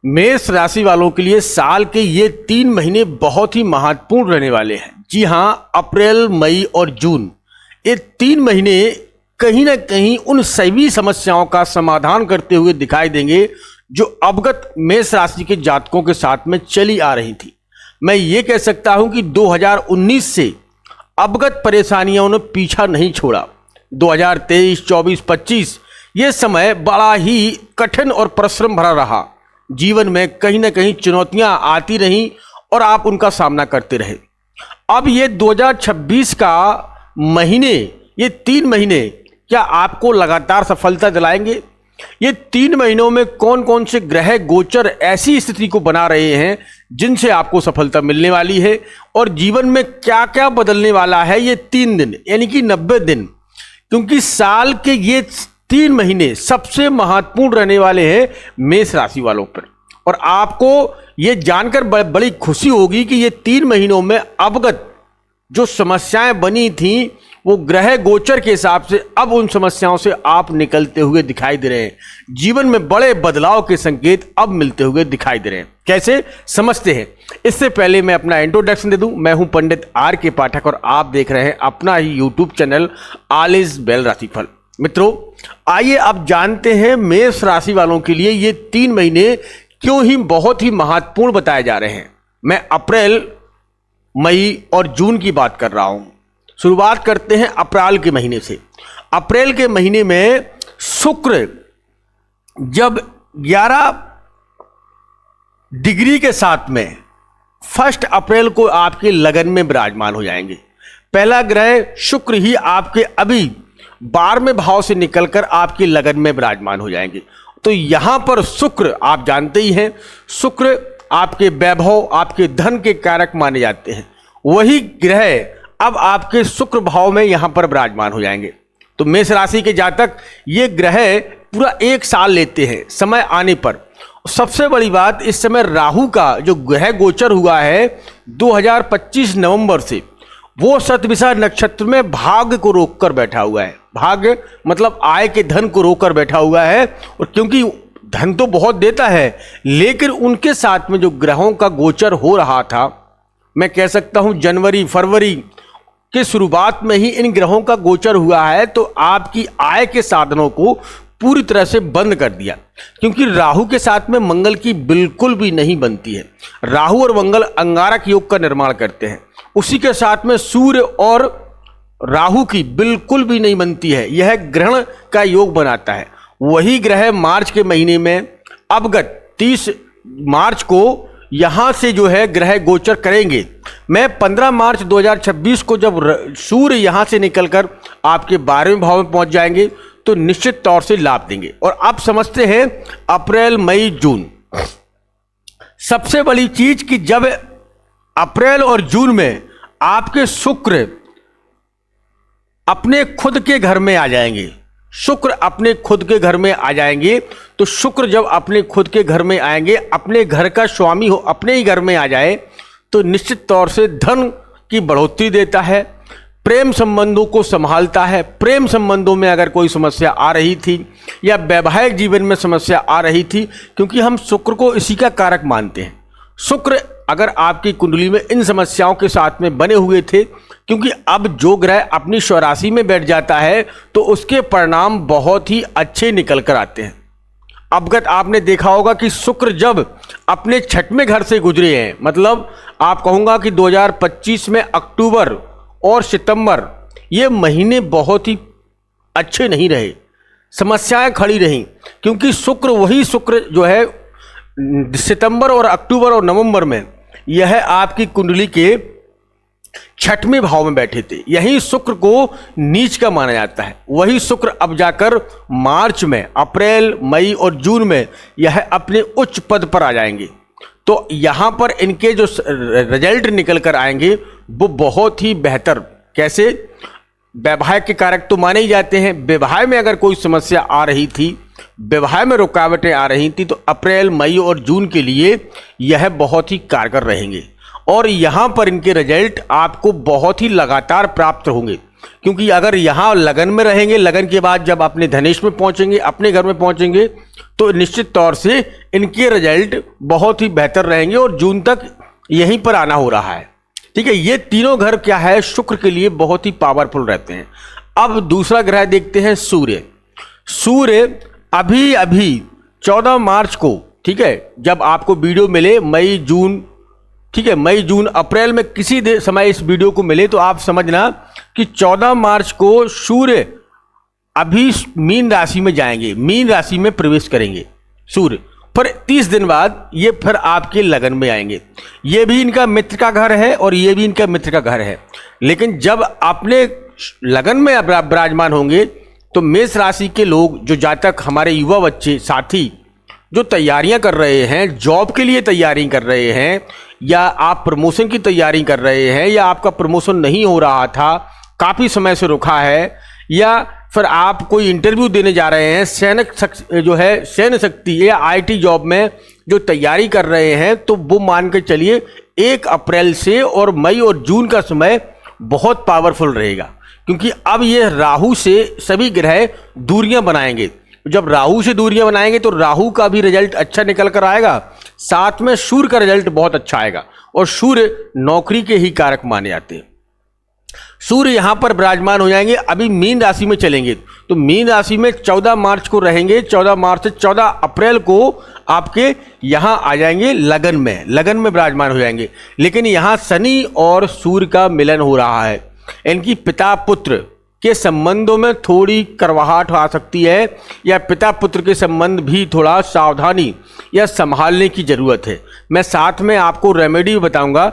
मेष राशि वालों के लिए साल के ये 3 महीने बहुत ही महत्वपूर्ण रहने वाले हैं। जी हाँ, अप्रैल, मई और जून, ये 3 महीने कहीं ना कहीं उन सभी समस्याओं का समाधान करते हुए दिखाई देंगे जो अवगत मेष राशि के जातकों के साथ में चली आ रही थी। मैं ये कह सकता हूं कि 2019 से अवगत परेशानियों ने पीछा नहीं छोड़ा। 2023, 24, 25 ये समय बड़ा ही कठिन और परिश्रम भरा रहा। जीवन में कहीं ना कहीं चुनौतियां आती रहीं और आप उनका सामना करते रहे। अब ये 2026 का महीने, ये 3 महीने क्या आपको लगातार सफलता दिलाएंगे? ये 3 महीनों में कौन कौन से ग्रह गोचर ऐसी स्थिति को बना रहे हैं जिनसे आपको सफलता मिलने वाली है, और जीवन में क्या क्या बदलने वाला है ये 3 दिन यानी कि 90 दिन, क्योंकि साल के ये 3 महीने सबसे महत्वपूर्ण रहने वाले हैं मेष राशि वालों पर। और आपको ये जानकर बड़ी खुशी होगी कि ये 3 महीनों में अवगत जो समस्याएं बनी थी वो ग्रह गोचर के हिसाब से अब उन समस्याओं से आप निकलते हुए दिखाई दे रहे हैं। जीवन में बड़े बदलाव के संकेत अब मिलते हुए दिखाई दे रहे हैं। कैसे समझते हैं? इससे पहले मैं अपना इंट्रोडक्शन दे दूं। मैं हूं पंडित आर के पाठक और आप देख रहे हैं अपना ही YouTube channel all is well राशिफल। मित्रों, आइए अब जानते हैं मेष राशि वालों के लिए ये 3 महीने क्यों ही बहुत ही महत्वपूर्ण बताए जा रहे हैं। मैं अप्रैल, मई और जून की बात कर रहा हूं। शुरुआत करते हैं अप्रैल के महीने से। अप्रैल के महीने में शुक्र जब 11 डिग्री के साथ में 1 अप्रैल को आपके लगन में विराजमान हो जाएंगे। पहला ग्रह शुक्र ही आपके अभी 12वें भाव से निकलकर आपके लगन में विराजमान हो जाएंगे। तो यहां पर शुक्र, आप जानते ही हैं, शुक्र आपके वैभव, आपके धन के कारक माने जाते हैं। वही ग्रह अब आपके शुक्र भाव में यहां पर विराजमान हो जाएंगे। तो मेष राशि के जातक ये ग्रह पूरा 1 साल लेते हैं समय आने पर। सबसे बड़ी बात, इस समय राहु का जो ग्रह गोचर हुआ है 2025 नवंबर से, वो शतभिषा नक्षत्र में भाग्य को रोककर बैठा हुआ है। भाग्य मतलब आय के धन को रोककर बैठा हुआ है। और क्योंकि धन तो बहुत देता है, लेकिन उनके साथ में जो ग्रहों का गोचर हो रहा था, मैं कह सकता हूं जनवरी फरवरी के शुरुआत में ही इन ग्रहों का गोचर हुआ है, तो आपकी आय के साधनों को पूरी तरह से बंद कर दिया। क्योंकि राहु के साथ में मंगल की बिल्कुल भी नहीं बनती है। राहु और मंगल अंगारक योग का निर्माण करते हैं। उसी के साथ में सूर्य और राहु की बिल्कुल भी नहीं बनती है, यह ग्रहण का योग बनाता है। वही ग्रह मार्च के महीने में अवगत 30 मार्च को यहां से जो है ग्रह गोचर करेंगे। मैं 15 मार्च 2026 को जब सूर्य यहां से निकलकर आपके 12वें भाव में पहुंच जाएंगे तो निश्चित तौर से लाभ देंगे। और अब समझते हैं अप्रैल, मई, जून। सबसे बड़ी चीज कि जब अप्रैल और जून में आपके शुक्र अपने खुद के घर में आ जाएंगे, शुक्र अपने खुद के घर में आ जाएंगे, तो शुक्र जब अपने खुद के घर में आएंगे, अपने घर का स्वामी हो, अपने ही घर में आ जाए, तो निश्चित तौर से धन की बढ़ोतरी देता है, प्रेम संबंधों को संभालता है। प्रेम संबंधों में अगर कोई समस्या आ रही थी या वैवाहिक जीवन में समस्या आ रही थी, क्योंकि हम शुक्र को इसी का कारक मानते हैं। शुक्र अगर आपकी कुंडली में इन समस्याओं के साथ में बने हुए थे, क्योंकि अब जो ग्रह अपनी स्वराशि में बैठ जाता है तो उसके परिणाम बहुत ही अच्छे निकल कर आते हैं। अवगत आपने देखा होगा कि शुक्र जब अपने 6वें घर से गुजरे हैं, मतलब आप कहूँगा कि 2025 में अक्टूबर और सितंबर ये महीने बहुत ही अच्छे नहीं रहे, समस्याएं खड़ी रहीं। क्योंकि शुक्र, वही शुक्र जो है सितंबर और अक्टूबर और नवंबर में यह आपकी कुंडली के 6वें भाव में बैठे थे। यही शुक्र को नीच का माना जाता है। वही शुक्र अब जाकर मार्च में, अप्रैल, मई और जून में यह अपने उच्च पद पर आ जाएंगे। तो यहाँ पर इनके जो रिजल्ट निकल कर आएंगे वो बहुत ही बेहतर। कैसे? वैवाहिक के कारक तो माने ही जाते हैं। विवाह में अगर कोई समस्या आ रही थी, विवाह में रुकावटें आ रही थी, तो अप्रैल, मई और जून के लिए यह बहुत ही कारगर रहेंगे। और यहाँ पर इनके रिजल्ट आपको बहुत ही लगातार प्राप्त होंगे। क्योंकि अगर यहाँ लगन में रहेंगे, लगन के बाद जब अपने धनेश में पहुंचेंगे, अपने घर में पहुंचेंगे, तो निश्चित तौर से इनके रिजल्ट बहुत ही बेहतर रहेंगे और जून तक यहीं पर आना हो रहा है। ठीक है, ये तीनों घर क्या है, शुक्र के लिए बहुत ही पावरफुल रहते हैं। अब दूसरा ग्रह देखते हैं सूर्य। सूर्य अभी अभी 14 मार्च को, ठीक है, जब आपको वीडियो मिले मई जून, ठीक है, मई जून अप्रैल में किसी समय इस वीडियो को मिले तो आप समझना कि 14 मार्च को सूर्य अभी मीन राशि में जाएंगे, मीन राशि में प्रवेश करेंगे सूर्य। पर 30 दिन बाद ये फिर आपके लगन में आएंगे। ये भी इनका मित्र का घर है और ये भी इनका मित्र का घर है। लेकिन जब अपने लगन में विराजमान होंगे तो मेष राशि के लोग, जो जातक, हमारे युवा बच्चे साथी जो तैयारियां कर रहे हैं, जॉब के लिए तैयारी कर रहे हैं, या आप प्रमोशन की तैयारी कर रहे हैं, या आपका प्रमोशन नहीं हो रहा था, काफ़ी समय से रुका है, या फिर आप कोई इंटरव्यू देने जा रहे हैं, सैन्य शक्ति या आईटी जॉब में जो तैयारी कर रहे हैं, तो वो मान के चलिए 1 अप्रैल से और मई और जून का समय बहुत पावरफुल रहेगा। क्योंकि अब ये राहु से सभी ग्रह दूरियां बनाएंगे। जब राहु से दूरियां बनाएंगे तो राहु का भी रिजल्ट अच्छा निकल कर आएगा, साथ में सूर्य का रिजल्ट बहुत अच्छा आएगा। और सूर्य नौकरी के ही कारक माने जाते हैं। सूर्य यहां पर विराजमान हो जाएंगे, अभी मीन राशि में चलेंगे, तो मीन राशि में 14 मार्च को रहेंगे। 14 मार्च से 14 अप्रैल को आपके यहां आ जाएंगे लगन में विराजमान हो जाएंगे। लेकिन यहां शनि और सूर्य का मिलन हो रहा है। इनकी पिता पुत्र के संबंधों में थोड़ी करवाहट आ सकती है, या पिता पुत्र के संबंध भी थोड़ा सावधानी या संभालने की जरूरत है। मैं साथ में आपको रेमेडी बताऊंगा,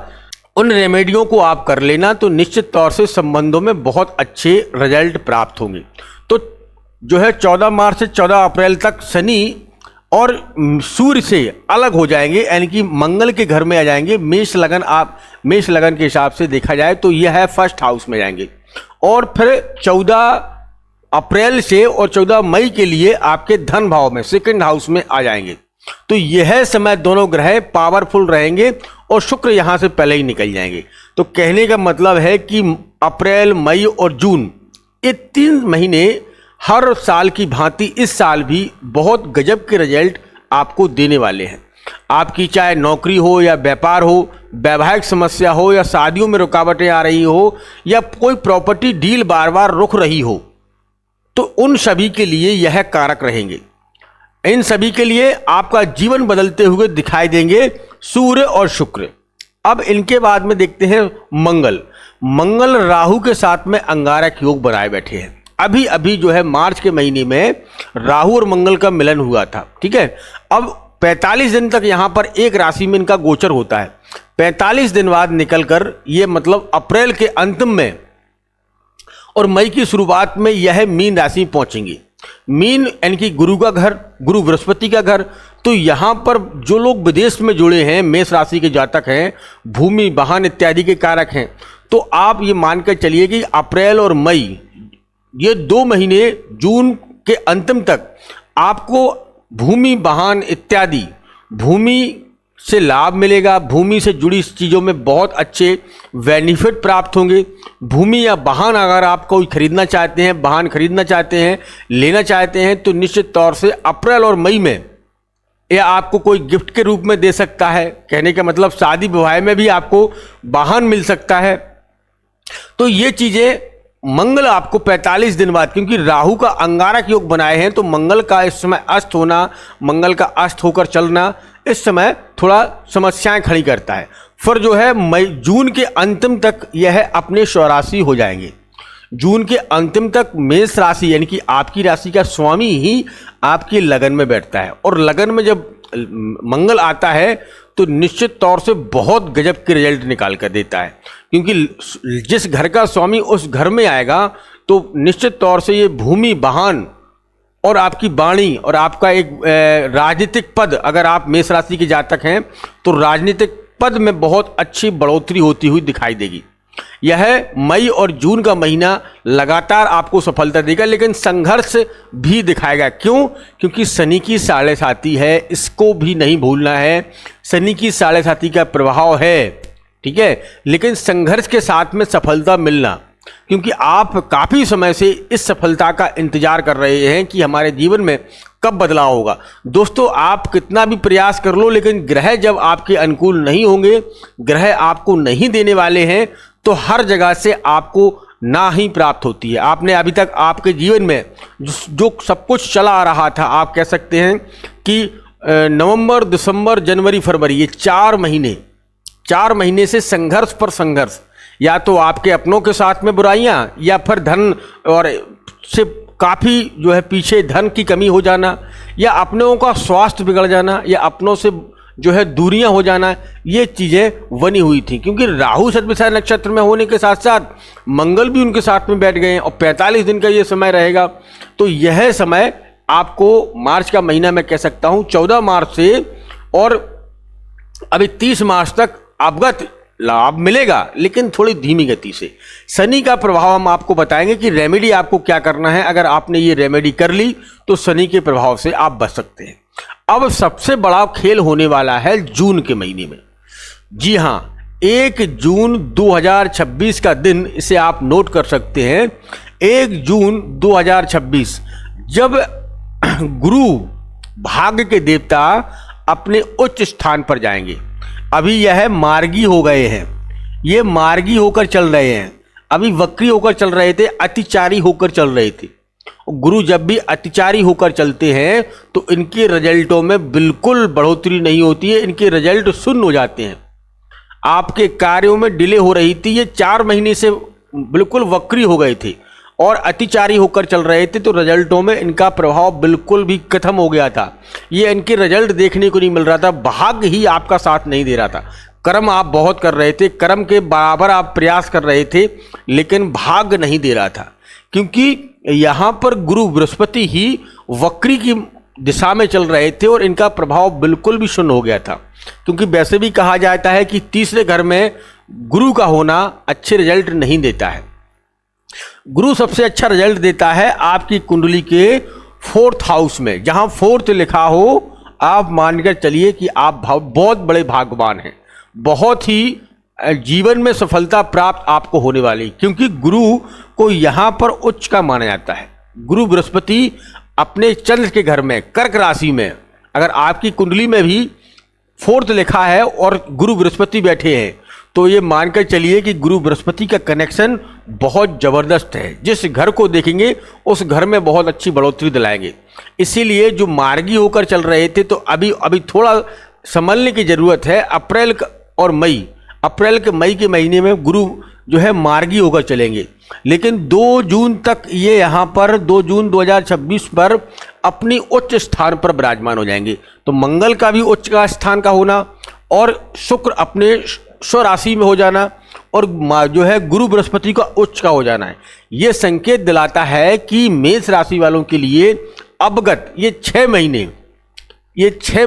उन रेमेडियों को आप कर लेना तो निश्चित तौर से संबंधों में बहुत अच्छे रिजल्ट प्राप्त होंगे। तो जो है 14 मार्च से 14 अप्रैल तक शनि और सूर्य से अलग हो जाएंगे, यानी कि मंगल के घर में आ जाएंगे। मेष लगन के हिसाब से देखा जाए तो यह है फर्स्ट हाउस में जाएंगे। और फिर 14 अप्रैल से और 14 मई के लिए आपके धन भाव में सेकंड हाउस में आ जाएंगे। तो यह समय दोनों ग्रह पावरफुल रहेंगे और शुक्र यहां से पहले ही निकल जाएंगे। तो कहने का मतलब है कि अप्रैल, मई और जून, ये 3 महीने हर साल की भांति इस साल भी बहुत गजब के रिजल्ट आपको देने वाले हैं। आपकी चाहे नौकरी हो या व्यापार हो, वैवाहिक समस्या हो या शादियों में रुकावटें आ रही हो, या कोई प्रॉपर्टी डील बार बार रुक रही हो, तो उन सभी के लिए यह कारक रहेंगे। इन सभी के लिए आपका जीवन बदलते हुए दिखाई देंगे सूर्य और शुक्र। अब इनके बाद में देखते हैं मंगल राहु के साथ में अंगारक योग बनाए बैठे हैं। अभी अभी जो है मार्च के महीने में राहु और मंगल का मिलन हुआ था। ठीक है, अब 45 दिन तक यहां पर एक राशि में इनका गोचर होता है। 45 दिन बाद निकलकर ये मतलब अप्रैल के अंत में और मई की शुरुआत में यह मीन राशि में पहुंचेंगी। मीन यानी कि गुरु का घर, गुरु बृहस्पति का घर। तो यहाँ पर जो लोग विदेश में जुड़े हैं, मेष राशि के जातक हैं, भूमि वाहन इत्यादि के कारक हैं, तो आप ये मानकर चलिए कि अप्रैल और मई, ये 2 महीने जून के अंतिम तक आपको भूमि वाहन इत्यादि, भूमि से लाभ मिलेगा। भूमि से जुड़ी चीज़ों में बहुत अच्छे बेनिफिट प्राप्त होंगे। भूमि या वाहन अगर आप कोई खरीदना चाहते हैं, वाहन खरीदना चाहते हैं, लेना चाहते हैं, तो निश्चित तौर से अप्रैल और मई में यह आपको कोई गिफ्ट के रूप में दे सकता है। कहने का मतलब शादी विवाह में भी आपको वाहन मिल सकता है। तो ये चीज़ें मंगल आपको 45 दिन बाद, क्योंकि राहु का अंगारक योग बनाए हैं, तो मंगल का इस समय अस्त होना, मंगल का अस्त होकर चलना इस समय थोड़ा समस्याएं खड़ी करता है। फिर जो है मई जून के अंतिम तक यह अपने स्वराशि हो जाएंगे। जून के अंतिम तक मेष राशि यानी कि आपकी राशि का स्वामी ही आपकी लगन में बैठता है, और लगन में जब मंगल आता है तो निश्चित तौर से बहुत गजब के रिजल्ट निकाल कर देता है। क्योंकि जिस घर का स्वामी उस घर में आएगा तो निश्चित तौर से ये भूमि वाहन और आपकी वाणी और आपका एक राजनीतिक पद, अगर आप मेष राशि के जातक हैं तो राजनीतिक पद में बहुत अच्छी बढ़ोतरी होती हुई दिखाई देगी। यह मई और जून का महीना लगातार आपको सफलता देगा, लेकिन संघर्ष भी दिखाएगा। क्यों? क्योंकि शनि की 7.5 है, इसको भी नहीं भूलना है। शनि की 7.5 का प्रभाव है, ठीक है, लेकिन संघर्ष के साथ में सफलता मिलना क्योंकि आप काफ़ी समय से इस सफलता का इंतजार कर रहे हैं कि हमारे जीवन में कब बदलाव होगा। दोस्तों, आप कितना भी प्रयास कर लो, लेकिन ग्रह जब आपके अनुकूल नहीं होंगे, ग्रह आपको नहीं देने वाले हैं, तो हर जगह से आपको ना ही प्राप्त होती है। आपने अभी तक आपके जीवन में जो सब कुछ चला आ रहा था, आप कह सकते हैं कि नवंबर, दिसंबर, जनवरी, फरवरी, ये 4 महीने से संघर्ष पर संघर्ष, या तो आपके अपनों के साथ में बुराइयां, या फिर धन और से काफ़ी जो है पीछे धन की कमी हो जाना, या अपनों का स्वास्थ्य बिगड़ जाना, या अपनों से जो है दूरियां हो जाना, ये चीज़ें बनी हुई थी। क्योंकि राहु शतभिषा नक्षत्र में होने के साथ साथ मंगल भी उनके साथ में बैठ गए हैं, और 45 दिन का ये समय रहेगा। तो यह समय आपको मार्च का महीना मैं कह सकता हूँ 14 मार्च से और अभी 30 मार्च तक अवगत लाभ मिलेगा, लेकिन थोड़ी धीमी गति से। शनि का प्रभाव हम आपको बताएंगे कि रेमेडी आपको क्या करना है। अगर आपने ये रेमेडी कर ली तो शनि के प्रभाव से आप बच सकते हैं। अब सबसे बड़ा खेल होने वाला है जून के महीने में। जी हाँ, 1 जून 2026 का दिन, इसे आप नोट कर सकते हैं। 1 जून 2026 जब गुरु भाग्य के देवता अपने उच्च स्थान पर जाएंगे। अभी यह मार्गी हो गए हैं, ये मार्गी होकर चल रहे हैं। अभी वक्री होकर चल रहे थे, अतिचारी होकर चल रहे थे। गुरु जब भी अतिचारी होकर चलते हैं तो इनके रिजल्टों में बिल्कुल बढ़ोतरी नहीं होती है, इनके रिजल्ट शून्य हो जाते हैं। आपके कार्यों में डिले हो रही थी, ये 4 महीने से बिल्कुल वक्री हो गए थे और अतिचारी होकर चल रहे थे, तो रिजल्टों में इनका प्रभाव बिल्कुल भी खत्म हो गया था। ये इनके रिजल्ट देखने को नहीं मिल रहा था, भाग्य ही आपका साथ नहीं दे रहा था। कर्म आप बहुत कर रहे थे, कर्म के बराबर आप प्रयास कर रहे थे, लेकिन भाग्य नहीं दे रहा था। क्योंकि यहाँ पर गुरु बृहस्पति ही वक्री की दिशा में चल रहे थे और इनका प्रभाव बिल्कुल भी शून्य हो गया था। क्योंकि वैसे भी कहा जाता है कि तीसरे घर में गुरु का होना अच्छे रिजल्ट नहीं देता है। गुरु सबसे अच्छा रिजल्ट देता है आपकी कुंडली के 4th हाउस में। जहां 4th लिखा हो, आप मानकर चलिए कि आप बहुत बड़े भाग्यवान हैं, बहुत ही जीवन में सफलता प्राप्त आपको होने वाली। क्योंकि गुरु को यहां पर उच्च का माना जाता है। गुरु बृहस्पति अपने चंद्र के घर में, कर्क राशि में, अगर आपकी कुंडली में भी 4th लिखा है और गुरु बृहस्पति बैठे हैं, तो ये मानकर चलिए कि गुरु बृहस्पति का कनेक्शन बहुत ज़बरदस्त है। जिस घर को देखेंगे उस घर में बहुत अच्छी बढ़ोतरी दिलाएंगे। इसीलिए जो मार्गी होकर चल रहे थे, तो अभी थोड़ा संभलने की ज़रूरत है। अप्रैल और मई के महीने में गुरु जो है मार्गी होकर चलेंगे, लेकिन 2 जून तक ये यहाँ पर 2 जून 2026 पर अपनी उच्च स्थान पर विराजमान हो जाएंगे। तो मंगल का भी उच्च का स्थान का होना और शुक्र अपने स्वराशि में हो जाना और जो है गुरु बृहस्पति का उच्च का हो जाना है, ये संकेत दिलाता है कि मेष राशि वालों के लिए अवगत ये 6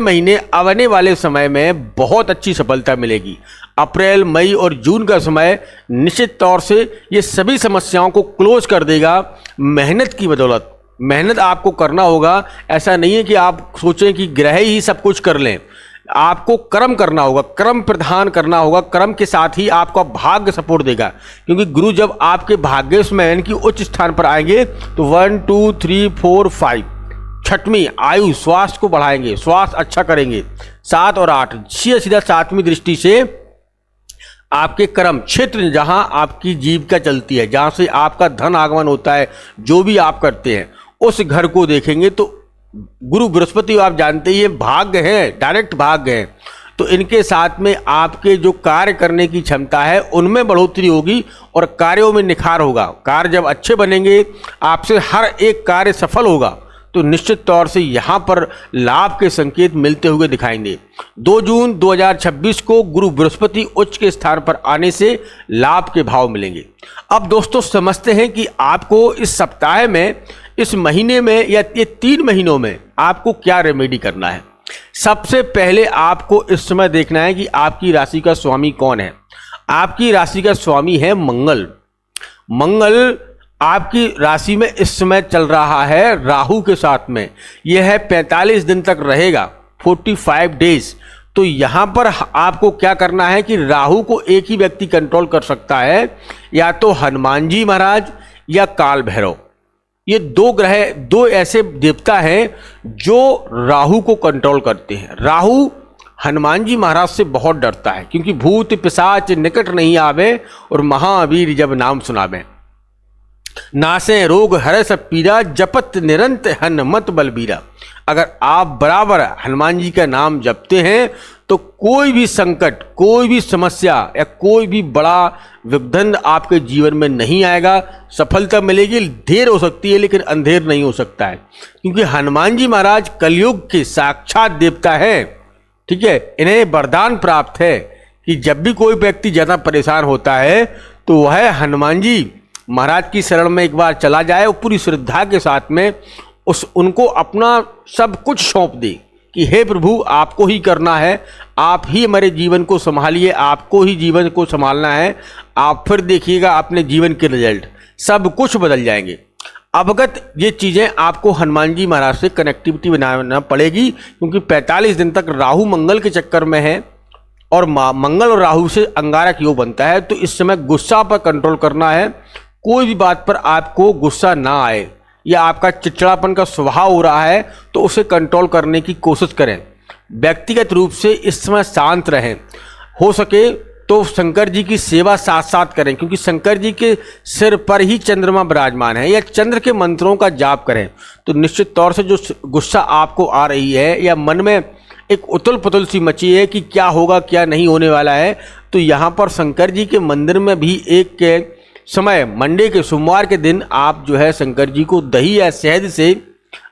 महीने आने वाले समय में बहुत अच्छी सफलता मिलेगी। अप्रैल, मई और जून का समय निश्चित तौर से ये सभी समस्याओं को क्लोज कर देगा। मेहनत की बदौलत, मेहनत आपको करना होगा। ऐसा नहीं है कि आप सोचें कि ग्रह ही सब कुछ कर लें। आपको कर्म करना होगा, कर्म प्रधान करना होगा। कर्म के साथ ही आपका भाग्य सपोर्ट देगा। क्योंकि गुरु जब आपके भाग्य में यानी कि उच्च स्थान पर आएंगे तो 1 2 3 4 5 छठवीं आयु, स्वास्थ्य को बढ़ाएंगे, स्वास्थ्य अच्छा करेंगे। 7 और 8 सीधा 7वीं दृष्टि से आपके कर्म क्षेत्र, जहां आपकी जीविका चलती है, जहां से आपका धन आगमन होता है, जो भी आप करते हैं उस घर को देखेंगे। तो गुरु बृहस्पति आप जानते ही भाग्य है, डायरेक्ट भाग्य है। तो इनके साथ में आपके जो कार्य करने की क्षमता है उनमें बढ़ोतरी होगी और कार्यों में निखार होगा। कार्य जब अच्छे बनेंगे, आपसे हर एक कार्य सफल होगा, तो निश्चित तौर से यहाँ पर लाभ के संकेत मिलते हुए दिखाएंगे। 2 जून 2026 को गुरु बृहस्पति उच्च के स्थान पर आने से लाभ के भाव मिलेंगे। अब दोस्तों समझते हैं कि आपको इस सप्ताह में, इस महीने में या ये 3 महीनों में आपको क्या रेमेडी करना है। सबसे पहले आपको इस समय देखना है कि आपकी राशि का स्वामी कौन है। आपकी राशि का स्वामी है मंगल। मंगल आपकी राशि में इस समय चल रहा है राहु के साथ में। यह है 45 दिन तक रहेगा, 45 डेज। तो यहाँ पर आपको क्या करना है कि राहु को एक ही व्यक्ति कंट्रोल कर सकता है, या तो हनुमान जी महाराज या काल भैरव। ये दो ग्रह, दो ऐसे देवता हैं जो राहु को कंट्रोल करते हैं। राहु हनुमान जी महाराज से बहुत डरता है, क्योंकि भूत पिशाच निकट नहीं आवे और महावीर जब नाम सुनावे। नासे रोग हरे सब पीरा, जपत निरंत हनुमत बलबीरा। अगर आप बराबर हनुमान जी का नाम जपते हैं तो कोई भी संकट, कोई भी समस्या या कोई भी बड़ा विघ्न आपके जीवन में नहीं आएगा। सफलता मिलेगी, देर हो सकती है लेकिन अंधेर नहीं हो सकता है, क्योंकि हनुमान जी महाराज कलयुग के साक्षात देवता हैं। ठीक है, इन्हें वरदान प्राप्त है कि जब भी कोई व्यक्ति ज़्यादा परेशान होता है तो वह हनुमान जी महाराज की शरण में एक बार चला जाए और पूरी श्रद्धा के साथ में उनको अपना सब कुछ सौंप दे कि हे प्रभु, आपको ही करना है, आप ही हमारे जीवन को संभालिए, आपको ही जीवन को संभालना है। आप फिर देखिएगा अपने जीवन के रिजल्ट सब कुछ बदल जाएंगे। अवगत ये चीज़ें आपको हनुमान जी महाराज से कनेक्टिविटी बनाना पड़ेगी, क्योंकि 45 दिन तक राहु मंगल के चक्कर में है और मंगल और राहु से अंगारक योग बनता है। तो इस समय गुस्सा पर कंट्रोल करना है। कोई भी बात पर आपको गुस्सा ना आए, या आपका चिड़चिड़ापन का स्वभाव हो रहा है तो उसे कंट्रोल करने की कोशिश करें। व्यक्तिगत रूप से इस समय शांत रहें, हो सके तो शंकर जी की सेवा साथ साथ करें, क्योंकि शंकर जी के सिर पर ही चंद्रमा विराजमान है। या चंद्र के मंत्रों का जाप करें तो निश्चित तौर से जो गुस्सा आपको आ रही है या मन में एक उथल पुथल सी मची है कि क्या होगा क्या नहीं होने वाला है, तो यहाँ पर शंकर जी के मंदिर में भी एक के समय मंडे के सोमवार के दिन आप जो है शंकर जी को दही या शहद से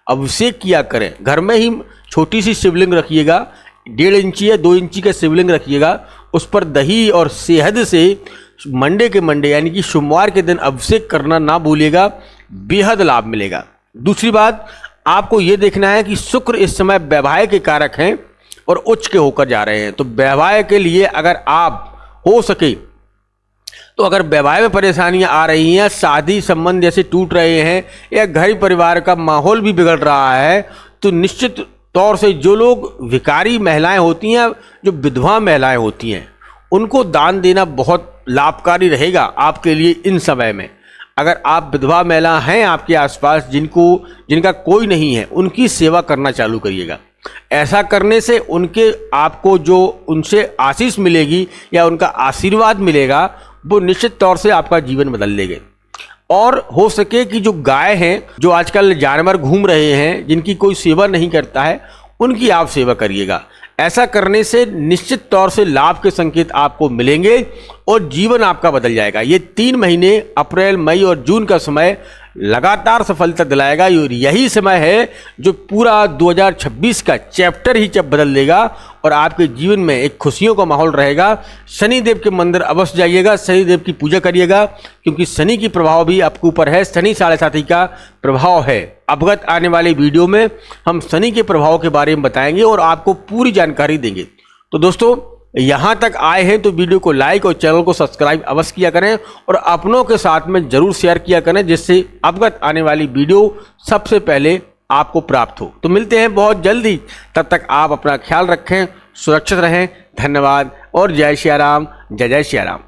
अभिषेक किया करें। घर में ही छोटी सी शिवलिंग रखिएगा, 1.5 इंची या 2 इंची का शिवलिंग रखिएगा, उस पर दही और शहद से मंडे के मंडे यानी कि सोमवार के दिन अभिषेक करना ना भूलिएगा, बेहद लाभ मिलेगा। दूसरी बात, आपको ये देखना है कि शुक्र इस समय वैवाहिक के कारक हैं और उच्च के होकर जा रहे हैं। तो वैवाहिक के लिए अगर आप हो सके तो अगर वैवाहिक में परेशानियां आ रही हैं, शादी संबंध जैसे टूट रहे हैं या घर परिवार का माहौल भी बिगड़ रहा है, तो निश्चित तौर से जो लोग भिखारी महिलाएं होती हैं, जो विधवा महिलाएं होती हैं, उनको दान देना बहुत लाभकारी रहेगा आपके लिए इन समय में। अगर आप विधवा महिला हैं आपके आसपास जिनका कोई नहीं है, उनकी सेवा करना चालू करिएगा। ऐसा करने से उनके आपको जो उनसे आशीष मिलेगी या उनका आशीर्वाद मिलेगा, वो निश्चित तौर से आपका जीवन बदल देंगे। और हो सके कि जो गाय हैं, जो आजकल जानवर घूम रहे हैं, जिनकी कोई सेवा नहीं करता है, उनकी आप सेवा करिएगा। ऐसा करने से निश्चित तौर से लाभ के संकेत आपको मिलेंगे और जीवन आपका बदल जाएगा। ये 3 महीने अप्रैल, मई और जून का समय लगातार सफलता दिलाएगा और यही समय है जो पूरा 2026 का चैप्टर ही बदल देगा और आपके जीवन में एक खुशियों का माहौल रहेगा। शनिदेव के मंदिर अवश्य जाइएगा, शनिदेव की पूजा करिएगा, क्योंकि शनि की प्रभाव भी आपके ऊपर है, शनि 7.5 का प्रभाव है। अवगत आने वाले वीडियो में हम शनि के प्रभाव के बारे में बताएंगे और आपको पूरी जानकारी देंगे। तो दोस्तों, यहाँ तक आए हैं तो वीडियो को लाइक और चैनल को सब्सक्राइब अवश्य किया करें और अपनों के साथ में जरूर शेयर किया करें, जिससे अवगत आने वाली वीडियो सबसे पहले आपको प्राप्त हो। तो मिलते हैं बहुत जल्दी, तब तक आप अपना ख्याल रखें, सुरक्षित रहें। धन्यवाद और जय श्री राम, जय जय श्री राम।